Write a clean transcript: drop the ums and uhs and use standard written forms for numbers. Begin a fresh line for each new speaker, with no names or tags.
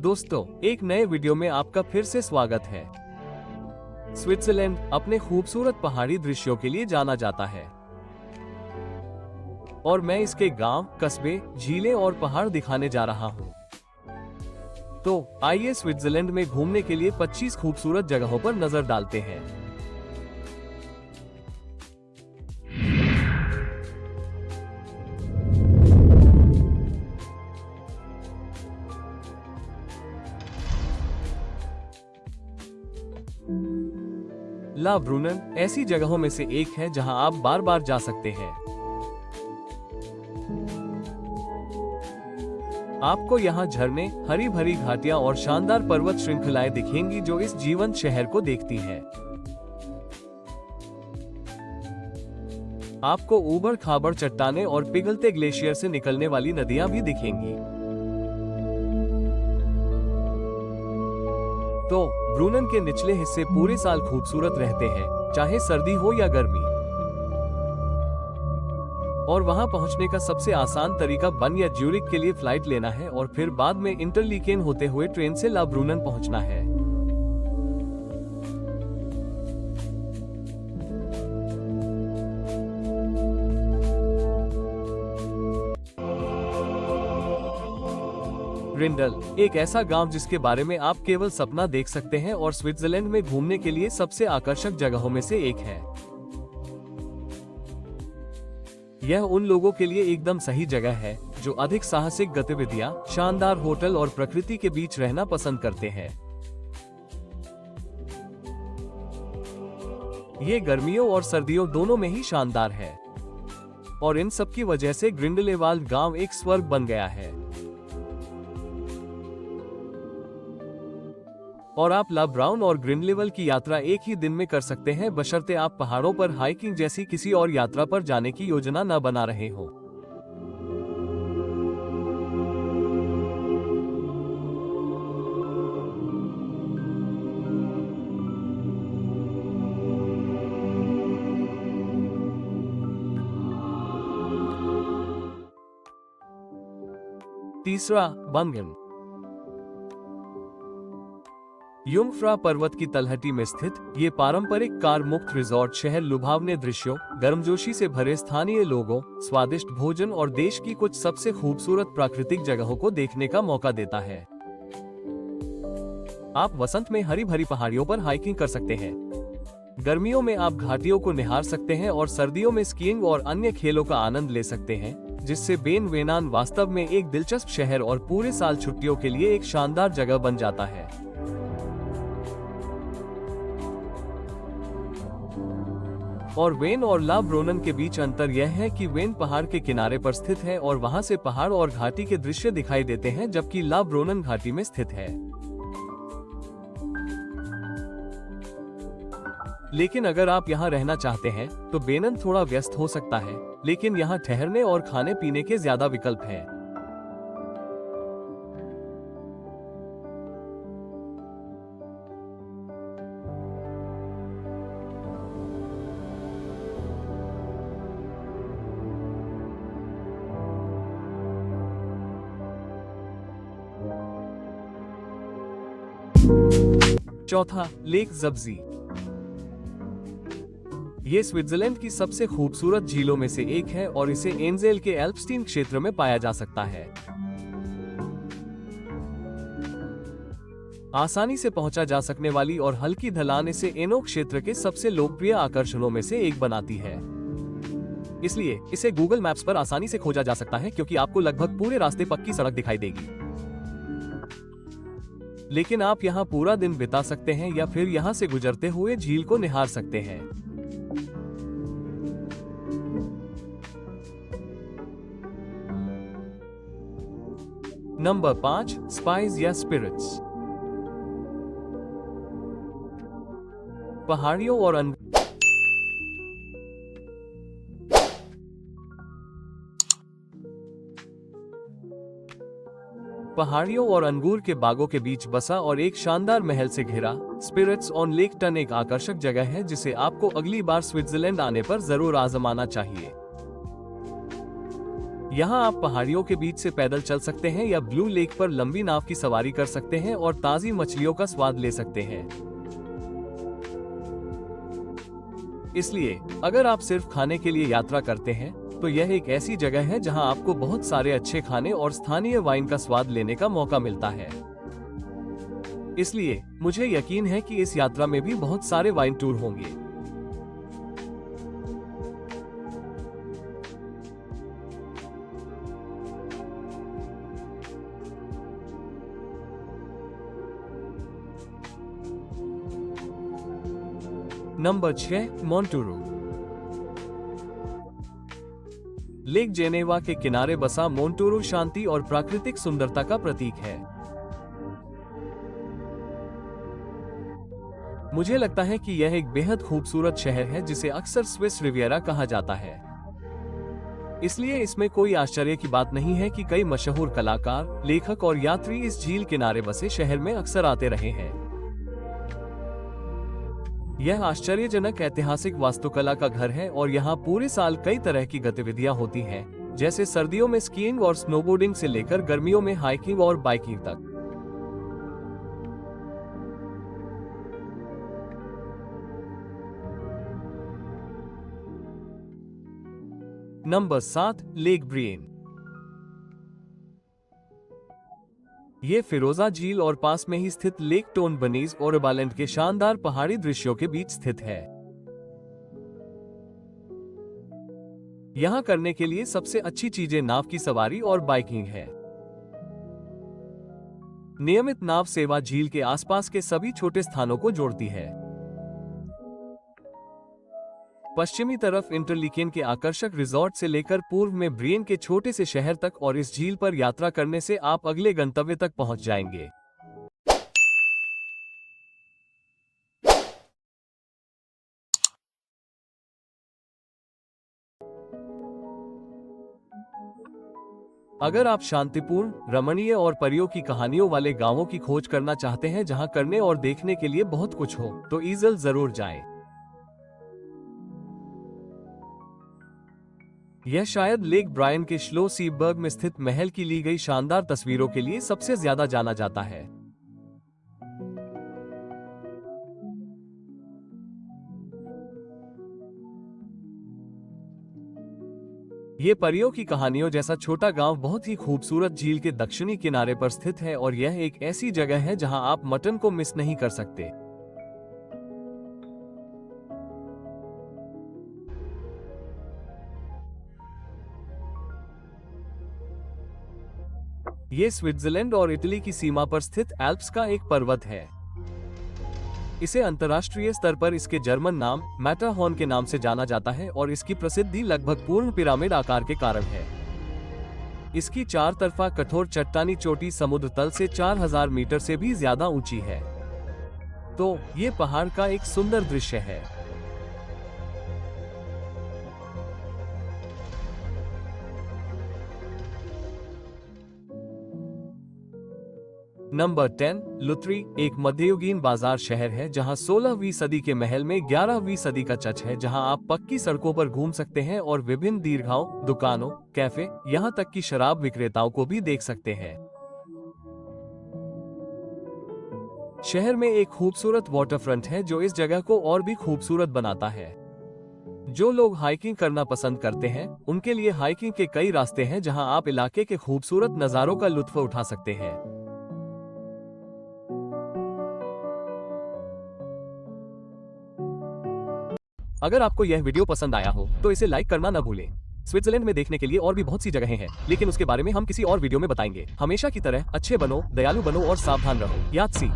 दोस्तों, एक नए वीडियो में आपका फिर से स्वागत है। स्विट्जरलैंड अपने खूबसूरत पहाड़ी दृश्यों के लिए जाना जाता है और मैं इसके गांव, कस्बे, झीलें और पहाड़ दिखाने जा रहा हूं। तो आइए स्विट्जरलैंड में घूमने के लिए 25 खूबसूरत जगहों पर नजर डालते हैं। ला ब्रूनन ऐसी जगहों में से एक है जहां आप बार बार जा सकते हैं। आपको यहां झरने, हरी भरी घाटियां और शानदार पर्वत श्रृंखलाएं दिखेंगी जो इस जीवंत शहर को देखती हैं। आपको ऊबड़ खाबड़ चट्टानें और पिघलते ग्लेशियर से निकलने वाली नदियां भी दिखेंगी। तो ब्रूनन के निचले हिस्से पूरे साल खूबसूरत रहते हैं, चाहे सर्दी हो या गर्मी। और वहां पहुंचने का सबसे आसान तरीका बन या ज्यूरिक के लिए फ्लाइट लेना है और फिर बाद में इंटरलीकेन होते हुए ट्रेन से ला ब्रूनन पहुंचना है। ग्रिंडल एक ऐसा गांव जिसके बारे में आप केवल सपना देख सकते हैं और स्विट्जरलैंड में घूमने के लिए सबसे आकर्षक जगहों में से एक है। यह उन लोगों के लिए एकदम सही जगह है जो अधिक साहसिक गतिविधियां, शानदार होटल और प्रकृति के बीच रहना पसंद करते हैं। ये गर्मियों और सर्दियों दोनों में ही शानदार है और इन सब की वजह से ग्रिंडलेवाल्ड गांव एक स्वर्ग बन गया है। और आप ला ब्राउन और ग्रिंडलेवल की यात्रा एक ही दिन में कर सकते हैं, बशर्ते आप पहाड़ों पर हाइकिंग जैसी किसी और यात्रा पर जाने की योजना न बना रहे हो। तीसरा, बंगन। युंगफ्रा पर्वत की तलहटी में स्थित ये पारंपरिक कार मुक्त रिजॉर्ट शहर लुभावने दृश्यों, गर्मजोशी से भरे स्थानीय लोगों, स्वादिष्ट भोजन और देश की कुछ सबसे खूबसूरत प्राकृतिक जगहों को देखने का मौका देता है। आप वसंत में हरी भरी पहाड़ियों पर हाइकिंग कर सकते हैं। गर्मियों में आप घाटियों को निहार सकते हैं और सर्दियों में स्कीइंग और अन्य खेलों का आनंद ले सकते हैं, जिससे बेन वेनान वास्तव में एक दिलचस्प शहर और पूरे साल छुट्टियों के लिए एक शानदार जगह बन जाता है। और वेन और ला ब्रोनन के बीच अंतर यह है कि वेन पहाड़ के किनारे पर स्थित है और वहां से पहाड़ और घाटी के दृश्य दिखाई देते हैं, जबकि ला ब्रोनन घाटी में स्थित है। लेकिन अगर आप यहां रहना चाहते हैं तो बेनन थोड़ा व्यस्त हो सकता है, लेकिन यहां ठहरने और खाने पीने के ज्यादा विकल्प हैं। चौथा, लेक ज़ब्जी। ये स्विट्जरलैंड की सबसे खूबसूरत झीलों में से एक है और इसे एंजेल के एल्प्स्टीन क्षेत्र में पाया जा सकता है। आसानी से पहुंचा जा सकने वाली और हल्की ढलान इसे एनो क्षेत्र के सबसे लोकप्रिय आकर्षणों में से एक बनाती है। इसलिए इसे गूगल मैप्स पर आसानी से खोजा जा सकता है क्योंकि आपको लगभग पूरे रास्ते पक्की सड़क दिखाई देगी। लेकिन आप यहाँ पूरा दिन बिता सकते हैं या फिर यहाँ से गुजरते हुए झील को निहार सकते हैं। नंबर 5, स्पाइस या स्पिरिट्स। पहाड़ियों और अंगूर के बागों के बीच बसा और एक शानदार महल से घिरा स्पिरिट्स ऑन लेक टन एक आकर्षक जगह है जिसे आपको अगली बार स्विट्जरलैंड आने पर जरूर आजमाना चाहिए। यहाँ आप पहाड़ियों के बीच से पैदल चल सकते हैं या ब्लू लेक पर लंबी नाव की सवारी कर सकते हैं और ताज़ी मछलियों का स्वाद ले सकते हैं। इसलिए अगर आप सिर्फ खाने के लिए यात्रा करते हैं तो यह एक ऐसी जगह है जहां आपको बहुत सारे अच्छे खाने और स्थानीय वाइन का स्वाद लेने का मौका मिलता है। इसलिए मुझे यकीन है कि इस यात्रा में भी बहुत सारे वाइन टूर होंगे। नंबर 6, मोंटुरो। लेक जेनेवा के किनारे बसा मोंटुरो शांति और प्राकृतिक सुंदरता का प्रतीक है। मुझे लगता है कि यह एक बेहद खूबसूरत शहर है जिसे अक्सर स्विस रिवियरा कहा जाता है। इसलिए इसमें कोई आश्चर्य की बात नहीं है कि कई मशहूर कलाकार, लेखक और यात्री इस झील किनारे बसे शहर में अक्सर आते रहे हैं। यह आश्चर्यजनक ऐतिहासिक वास्तुकला का घर है और यहाँ पूरे साल कई तरह की गतिविधियां होती हैं, जैसे सर्दियों में स्कीइंग और स्नोबोर्डिंग से लेकर गर्मियों में हाइकिंग और बाइकिंग तक। Number 7, lake Brian. ये फिरोजा झील और पास में ही स्थित लेक टोन बनीज और ओरबालैंड के शानदार पहाड़ी दृश्यों के बीच स्थित है। यहाँ करने के लिए सबसे अच्छी चीजें नाव की सवारी और बाइकिंग है। नियमित नाव सेवा झील के आसपास के सभी छोटे स्थानों को जोड़ती है। पश्चिमी तरफ इंटरलिकेन के आकर्षक रिजॉर्ट से लेकर पूर्व में ब्रियन के छोटे से शहर तक और इस झील पर यात्रा करने से आप अगले गंतव्य तक पहुंच जाएंगे। अगर आप शांतिपूर्ण, रमणीय और परियों की कहानियों वाले गांवों की खोज करना चाहते हैं जहां करने और देखने के लिए बहुत कुछ हो, तो ईजल जरूर जाएं। यह शायद लेक ब्रायन के श्लो सीबर्ग में स्थित महल की ली गई शानदार तस्वीरों के लिए सबसे ज्यादा जाना जाता है। ये परियों की कहानियों जैसा छोटा गांव बहुत ही खूबसूरत झील के दक्षिणी किनारे पर स्थित है और यह एक ऐसी जगह है जहां आप मटन को मिस नहीं कर सकते। ये स्विट्जरलैंड और इटली की सीमा पर स्थित एल्प्स का एक पर्वत है। इसे अंतर्राष्ट्रीय स्तर पर इसके जर्मन नाम मैटरहॉर्न के नाम से जाना जाता है और इसकी प्रसिद्धि लगभग पूर्ण पिरामिड आकार के कारण है। इसकी चार तरफा कठोर चट्टानी चोटी समुद्र तल से 4000 मीटर से भी ज्यादा ऊंची है। तो ये पहाड़ का एक सुंदर दृश्य है। नंबर 10, लुत्री एक मध्ययुगीन बाजार शहर है जहां 16वीं सदी के महल में 11वीं सदी का चर्च है, जहां आप पक्की सड़कों पर घूम सकते हैं और विभिन्न दीर्घाओं, दुकानों, कैफे, यहां तक कि शराब विक्रेताओं को भी देख सकते हैं। शहर में एक खूबसूरत वाटरफ्रंट है जो इस जगह को और भी खूबसूरत बनाता है। जो लोग हाइकिंग करना पसंद करते हैं उनके लिए हाइकिंग के कई रास्ते हैं जहां आप इलाके के खूबसूरत नजारों का लुत्फ उठा सकते हैं। अगर आपको यह वीडियो पसंद आया हो तो इसे लाइक करना न भूलें। स्विट्जरलैंड में देखने के लिए और भी बहुत सी जगहें हैं, लेकिन उसके बारे में हम किसी और वीडियो में बताएंगे। हमेशा की तरह अच्छे बनो, दयालु बनो और सावधान रहो। याद सी।